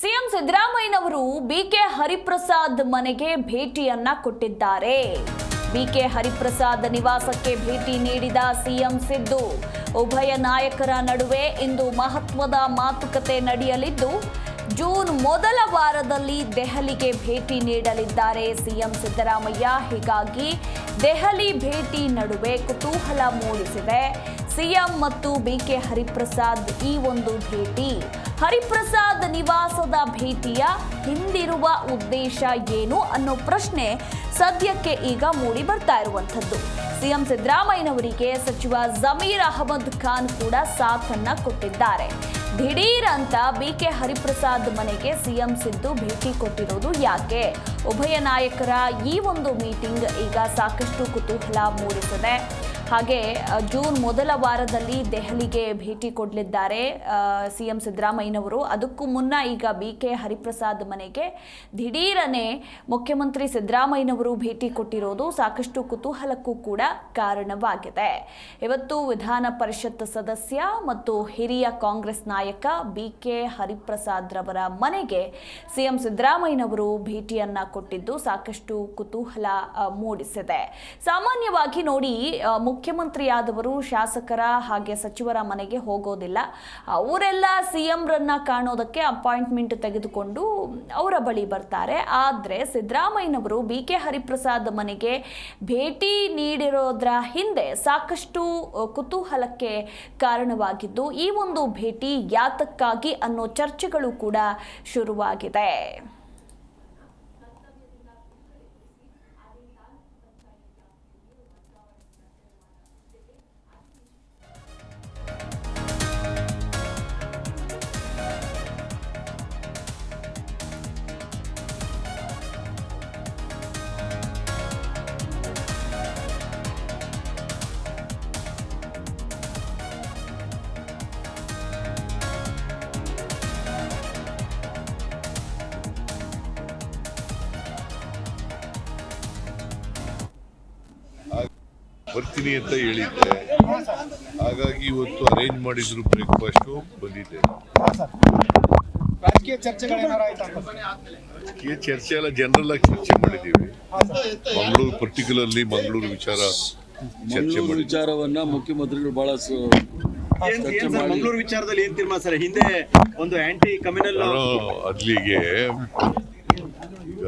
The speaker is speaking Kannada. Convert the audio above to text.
ಸಿಎಂ ಸಿದ್ದರಾಮಯ್ಯನವರು ಬಿಕೆ ಹರಿಪ್ರಸಾದ್ ಮನೆಗೆ ಭೇಟಿಯನ್ನ ಕೊಟ್ಟಿದ್ದಾರೆ. ಬಿಕೆ ಹರಿಪ್ರಸಾದ್ ನಿವಾಸಕ್ಕೆ ಭೇಟಿ ನೀಡಿದ ಸಿಎಂ ಸಿದ್ದು, ಉಭಯ ನಾಯಕರ ನಡುವೆ ಇಂದು ಮಹತ್ವದ ಮಾತುಕತೆ ನಡೆಯಲಿದ್ದು, ಜೂನ್ ಮೊದಲ ವಾರದಲ್ಲಿ ದೆಹಲಿಗೆ ಭೇಟಿ ನೀಡಲಿದ್ದಾರೆ ಸಿಎಂ ಸಿದ್ದರಾಮಯ್ಯ. ಹೀಗಾಗಿ ದೆಹಲಿ ಭೇಟಿ ನಡುವೆ ಕುತೂಹಲ ಮೂಡಿಸಿದೆ ಸಿಎಂ ಮತ್ತು ಬಿಕೆ ಹರಿಪ್ರಸಾದ್ ಈ ಒಂದು ಭೇಟಿ. ಹರಿಪ್ರಸಾದ್ ನಿವಾಸದ ಭೇಟಿಯ ಹಿಂದಿರುವ ಉದ್ದೇಶ ಏನು ಅನ್ನೋ ಪ್ರಶ್ನೆ ಸದ್ಯಕ್ಕೆ ಈಗ ಮೂಡಿ ಬರ್ತಾ ಇರುವಂಥದ್ದು. ಸಿಎಂ ಸಿದ್ದರಾಮಯ್ಯನವರಿಗೆ ಸಚಿವ ಜಮೀರ್ ಅಹಮದ್ ಖಾನ್ ಕೂಡ ಸಾಥನ್ನ ಕೊಟ್ಟಿದ್ದಾರೆ. ದಿಢೀರ್ ಅಂತ ಬಿಕೆ ಹರಿಪ್ರಸಾದ್ ಮನೆಗೆ ಸಿಎಂ ಸಿದ್ದು ಭೇಟಿ ಕೊಟ್ಟಿರೋದು ಯಾಕೆ? ಉಭಯ ನಾಯಕರ ಈ ಒಂದು ಮೀಟಿಂಗ್ ಈಗ ಸಾಕಷ್ಟು ಕುತೂಹಲ ಮೂಡಿಸಿದೆ. ಹಾಗೆ ಜೂನ್ ಮೊದಲ ವಾರದಲ್ಲಿ ದೆಹಲಿಗೆ ಭೇಟಿ ಕೊಡಲಿದ್ದಾರೆ ಸಿಎಂ ಸಿದ್ದರಾಮಯ್ಯನವರು. ಅದಕ್ಕೂ ಮುನ್ನ ಈಗ ಬಿಕೆ ಹರಿಪ್ರಸಾದ್ ಮನೆಗೆ ದಿಢೀರನೆ ಮುಖ್ಯಮಂತ್ರಿ ಸಿದ್ದರಾಮಯ್ಯನವರು ಭೇಟಿ ಕೊಟ್ಟಿರೋದು ಸಾಕಷ್ಟು ಕುತೂಹಲಕ್ಕೂ ಕೂಡ ಕಾರಣವಾಗಿದೆ. ಇವತ್ತು ವಿಧಾನ ಪರಿಷತ್ ಸದಸ್ಯ ಮತ್ತು ಹಿರಿಯ ಕಾಂಗ್ರೆಸ್ ನಾಯಕ ಬಿಕೆ ಹರಿಪ್ರಸಾದ್ ರವರ ಮನೆಗೆ ಸಿಎಂ ಸಿದ್ದರಾಮಯ್ಯನವರು ಭೇಟಿಯನ್ನ ಕೊಟ್ಟಿದ್ದು ಸಾಕಷ್ಟು ಕುತೂಹಲ ಮೂಡಿಸಿದೆ. ಸಾಮಾನ್ಯವಾಗಿ ನೋಡಿ, ಮುಖ್ಯಮಂತ್ರಿಯಾದವರು ಶಾಸಕರ ಹಾಗೆ ಸಚಿವರ ಮನೆಗೆ ಹೋಗೋದಿಲ್ಲ. ಅವರೆಲ್ಲ ಸಿಎಂರನ್ನ ಕಾಣೋದಕ್ಕೆ ಅಪಾಯಿಂಟ್ಮೆಂಟ್ ತೆಗೆದುಕೊಂಡು ಅವರ ಬಳಿ ಬರ್ತಾರೆ. ಆದರೆ ಸಿದ್ದರಾಮಯ್ಯನವರು ಬಿಕೆ ಹರಿಪ್ರಸಾದ್ ಮನೆಗೆ ಭೇಟಿ ನೀಡಿರೋದ್ರ ಹಿಂದೆ ಸಾಕಷ್ಟು ಕುತೂಹಲಕ್ಕೆ ಕಾರಣವಾಗಿದ್ದು, ಈ ಒಂದು ಭೇಟಿ ಯಾತಕ್ಕಾಗಿ ಅನ್ನೋ ಚರ್ಚೆಗಳು ಕೂಡ ಶುರುವಾಗಿದೆ. ಬರ್ತೀನಿ ಅಂತ ಹೇಳಿದ್ದೆ, ಹಾಗಾಗಿ ಇವತ್ತು ಅರೇಂಜ್ ಮಾಡಿದ್ರು ಬ್ರೇಕ್ಫಾಸ್ಟ್ ಬಂದಿದ್ದೆ. ರಾಜಕೀಯ ಚರ್ಚೆ ಎಲ್ಲ ಜನರಲ್ ಆಗಿ ಚರ್ಚೆ ಮಾಡಿದ್ದೀವಿ. ಮಂಗಳೂರು ಪರ್ಟಿಕ್ಯುಲರ್ಲಿ ಮಂಗಳೂರು ವಿಚಾರವನ್ನ ಮುಖ್ಯಮಂತ್ರಿಗಳು ಬಹಳ ಮಂಗಳೂರು ವಿಚಾರದಲ್ಲಿ ಏನ್ ತೀರ್ಮಾನ ಸರ್? ಹಿಂದೆ ಒಂದು ಆಂಟಿ ಕಮ್ಯುನಲ್ ಅಲ್ಲಿಗೆ ಈಗ